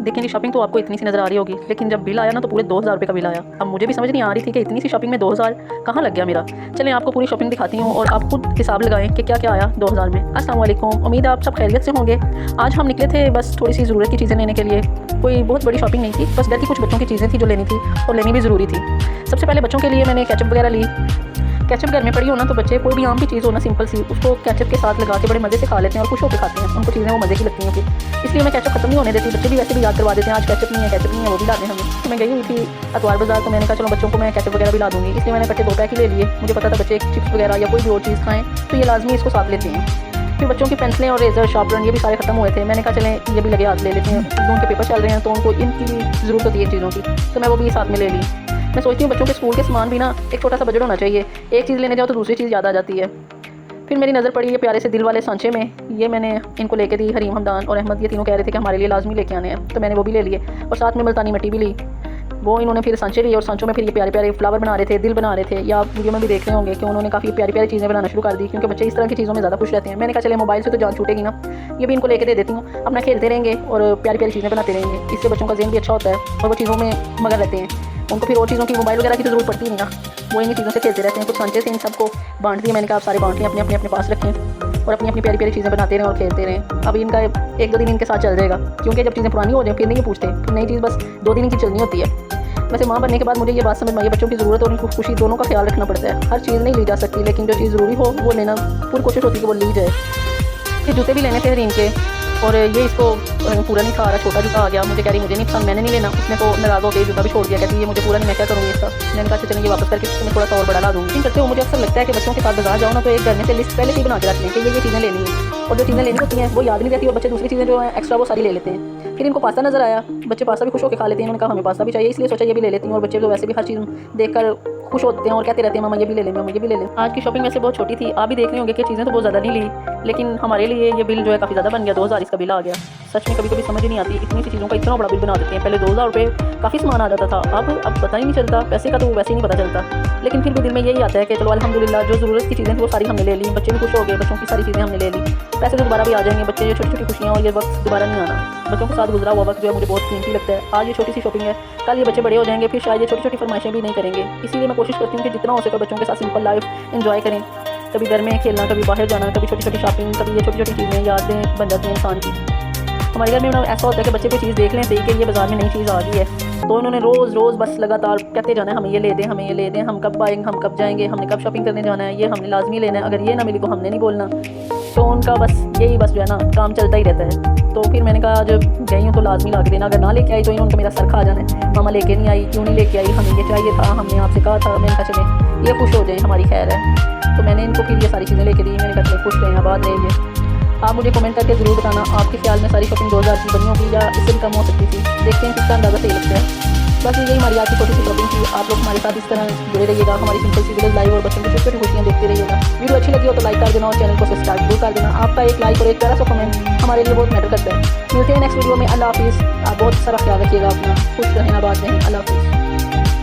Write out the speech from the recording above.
देखें जी, शॉपिंग तो आपको इतनी सी नज़र आ रही होगी, लेकिन जब बिल आया ना तो पूरे 2000 रुपये का बिल आया। अब मुझे भी समझ नहीं आ रही थी कि इतनी सी शॉपिंग में 2000 कहाँ लग गया मेरा। चलें आपको पूरी शॉपिंग दिखाती हूँ और आप खुद हिसाब लगाएं कि क्या क्या आया 2000 में। अस्सलाम वालेकुम, उम्मीद है आप सब खैरियत से होंगे। आज हम निकले थे बस थोड़ी सी ज़रूरत की चीज़ें लेने के लिए। कोई बहुत बड़ी शॉपिंग नहीं थी, बस घर की कुछ बच्चों की चीज़ें थी जो लेनी थी और लेनी भी ज़रूरी थी। सबसे पहले बच्चों के लिए मैंने केचप वगैरह ली। केचप घर में पड़ी हो ना तो बच्चे कोई भी आम की चीज़ हो ना सिंपल सी, उसको केचप के साथ लगा के बड़े मज़े से खा लेते हैं और खुश होकर खाते हैं। उनको चीज़ें वो मज़े की लगती हैं फिर, इसलिए मैं केचप खत्म नहीं होने देती। बच्चे भी वैसे भी याद करवा देते हैं आज केचप नहीं है वो भी ला दें हमें। तो मैं गई हुई थी अतवार बाज़ार, तो मैंने कहा चलो बच्चों को मैं केचप वगैरह भी ला दूँगी, इसलिए मैंने कट्टे 2 पैक ही ले लिए। मुझे पता था बच्चे चिप्स वगैरह या कोई भी और चीज़ खाएँ तो ये लाजमी इसको साथ लेते हैं। फिर बच्चों की पेंसिलें और रेजर शार्पनर ये भी सारे खत्म हुए थे। मैंने कहा चलें ये भी लगे हाथ ले लेते हैं, उनके पेपर चल रहे हैं तो उनको इनकी भी ज़रूरत होती है चीज़ों की, तो मैं वो भी साथ में ले ली। मैं सोचती हूँ बच्चों के स्कूल के सामान भी ना एक छोटा सा बजट होना चाहिए, एक चीज़ लेने जाओ तो दूसरी चीज़ याद आ जाती है। फिर मेरी नज़र पड़ी ये प्यारे से दिल वाले सांचे में, ये मैंने इनको लेके दी। हरीम, हमदान और अहमद ये तीनों कह रहे थे कि हमारे लिए लाजमी लेके आने हैं, तो मैंने वो भी ले लिए और साथ में मुल्तानी मिट्टी भी ली। वो इन्होंने फिर सांचे लिए और सांचों में फिर ये प्यारे प्यारे फ्लावर बना रहे थे, दिल बना रहे थे। या आप वीडियो में भी देख रहे होंगे कि उन्होंने काफ़ी प्यारी प्यारी चीज़ें बनाना शुरू कर दी, क्योंकि बच्चे इस तरह की चीज़ों में ज़्यादा खुश रहते हैं। मैंने कहा चले मोबाइल से तो जान छूटेगी ना, ये भी इनको लेके दे देती हूँ, अपना खेलते रहेंगे और प्यारी प्यारी चीज़ें बनाते रहेंगे। इससे बच्चों का ज़हन भी अच्छा होता है और वो चीज़ों में मगर रहते हैं। उनको फिर और चीज़ों की मोबाइल वगैरह की तो ज़रूरत पड़ती नहीं ना, वो इन्हीं चीज़ों से खेलते रहते हैं। कुछ सांचे से इन सबको बांट दिए। मैंने कहा आप सारे बांट लें, अपने अपने पास रखें और अपनी अपनी प्यारी प्यारी चीज़ें बनाते रहें और खेलते रहें। अब इनका 1-2 दिन इनके साथ चल जाएगा, क्योंकि जब चीज़ें पुरानी हो जाए फिर नहीं ये पूछते, फिर नई चीज़ बस 2 दिन की चलनी होती है। वैसे माँ बनने के बाद मुझे ये बात समझ में आई, बच्चों की ज़रूरत और उनकी खुशी दोनों का ख्याल रखना पड़ता है। हर चीज़ नहीं ली जा सकती, लेकिन जो चीज़ ज़रूरी हो वो लेना पूरी कोशिश होती है कि वो ली जाए। फिर जूते भी लेने थे हरीम के, और ये इसको पूरा नहीं खा रहा, छोटा जूता आ गया। मुझे कह रही मुझे नहीं पसंद, मैंने नहीं लेना। उसने तो नाराज़ होकर जूता भी छोड़ दिया, कहती है मुझे पूरा नहीं, मैं क्या करूँगी इसका। मैंने कहा चलेंगे वापस करके मैं थोड़ा सा और बड़ा ला दूँगी। इन करते हो मुझे अक्सर लगता है कि बच्चों के साथ बाजार जाओ ना तो एक घर में से लिस्ट पहले से ही बना के रखते हैं कि ये चीज़ें लेनी है, और जो चीज़ें लेनी होती हैं वो याद नहीं रहती और बच्चे दूसरी चीज़ें जो है एक्स्ट्रा वो सारी ले लेते हैं। फिर इनको पास्ता नज़र आया, बच्चे पास्ता भी खुश होकर खा लेते हैं। उन्होंने कहा हमें पास्ता भी चाहिए, इसलिए सोचा ये भी ले लेती हूँ। और बच्चे तो वैसे भी हर चीज़ देखकर खुश होते हैं और कहते रहते हैं मामा ये भी ले लें, मामा ये भी ले लें। आज की शॉपिंग वैसे बहुत छोटी थी, आप भी देख रहे होंगे कि चीज़ें तो बहुत ज़्यादा नहीं ली, लेकिन हमारे लिए ये बिल जो है काफ़ी ज़्यादा बन गया। 2000 इसका बिल आ गया। सच में कभी कभी समझ ही नहीं आती, इतनी सी चीज़ों का इतना बड़ा बिल बना देते हैं। पहले 2000 रुपये काफ़ी सामान आ जाता था, अब पता ही नहीं चलता, पैसे का तो वैसे ही नहीं पता चलता। लेकिन फिर भी दिल में यही आता है कि चलो अल्हम्दुलिल्लाह जो ज़रूरत की चीज़ें थी वो सारी हमने ले ली, बच्चे भी खुश हो गए, बच्चों की सारी चीज़ें हमने ले ली। पैसे तो दोबारा भी आ जाएंगे, बच्चे ये छोटी छोटी खुशियाँ और ये वक्त दोबारा नहीं आना। बच्चों के साथ गुजरा हुआ वक्त जो है मुझे बहुत कीमती लगता है। आज ये छोटी सी शॉपिंग है, कल ये बच्चे बड़े हो जाएंगे, फिर शायद ये छोटी छोटी फरमाइशें भी नहीं करेंगे। इसीलिए मैं कोशिश करती हूँ कि जितना हो सके बच्चों के साथ सिंपल लाइफ एंजॉय करें। कभी घर में खेलना, कभी बाहर जाना, कभी छोटी छोटी शॉपिंग, कभी ये छोटी छोटी चीज़ें यादें बन जाती हैं इंसान की। हमारे घर में ऐसा होता है कि बच्चे कोई चीज़ देख लें सही कि ये बाज़ार में नई चीज़ आ गई है, तो उन्होंने रोज़ बस लगातार कहते जाना है हमें ये ले दें, हमें ये ले दें, हम कब आएंगे, हम कब जाएंगे, हमने कब शॉपिंग करने जाना है, ये हमने लाजमी लेना है, अगर ये ना मिली तो हमने नहीं बोलना। तो उनका बस यही बस जो है ना काम चलता ही रहता है। तो फिर मैंने कहा जब गई हूँ तो लाजमी ला के देना, अगर ना लेके आई तो इन्होंने मेरा सर खा जाना है, मामा लेके नहीं आई, क्यों नहीं लेके आई, हमें ये चाहिए था, हमने आपसे कहा था। मैंने कहा चले ये खुश हो जाए, हमारी खैर है। तो मैंने इनको फिर ये सारी चीज़ें लेके दी। मैंने कहा चले खुश रहें, आबाद रहिए। आप मुझे कमेंट करके ज़रूर बताना आपके ख्याल में सारी शॉपिंग 2000 की बनी होगी या इससे भी कम हो सकती थी। देखते हैं किसका अंदाज़ा सही लगता है। बस यही हमारी आज की छोटी सी शॉपिंग थी। आप लोग हमारे साथ इस तरह जुड़े रहिएगा, हमारी सिंपल सी विलेज लाइव और बच्चों की छोटी छोटी खुशियाँ देखते रहिएगा। वीडियो अच्छी लगी हो तो लाइक कर देना और चैनल को सब्सक्राइब जरूर कर देना। आपका एक लाइक और एक प्यारा सा कमेंट हमारे लिए बहुत मैटर करता है। मिलते हैं नेक्स्ट वीडियो में। अल्लाह हाफिज़। आप बहुत सारा ख्याल रखिएगा अपना, खुश रहें, आबाद रहें। अल्लाह हाफिज़।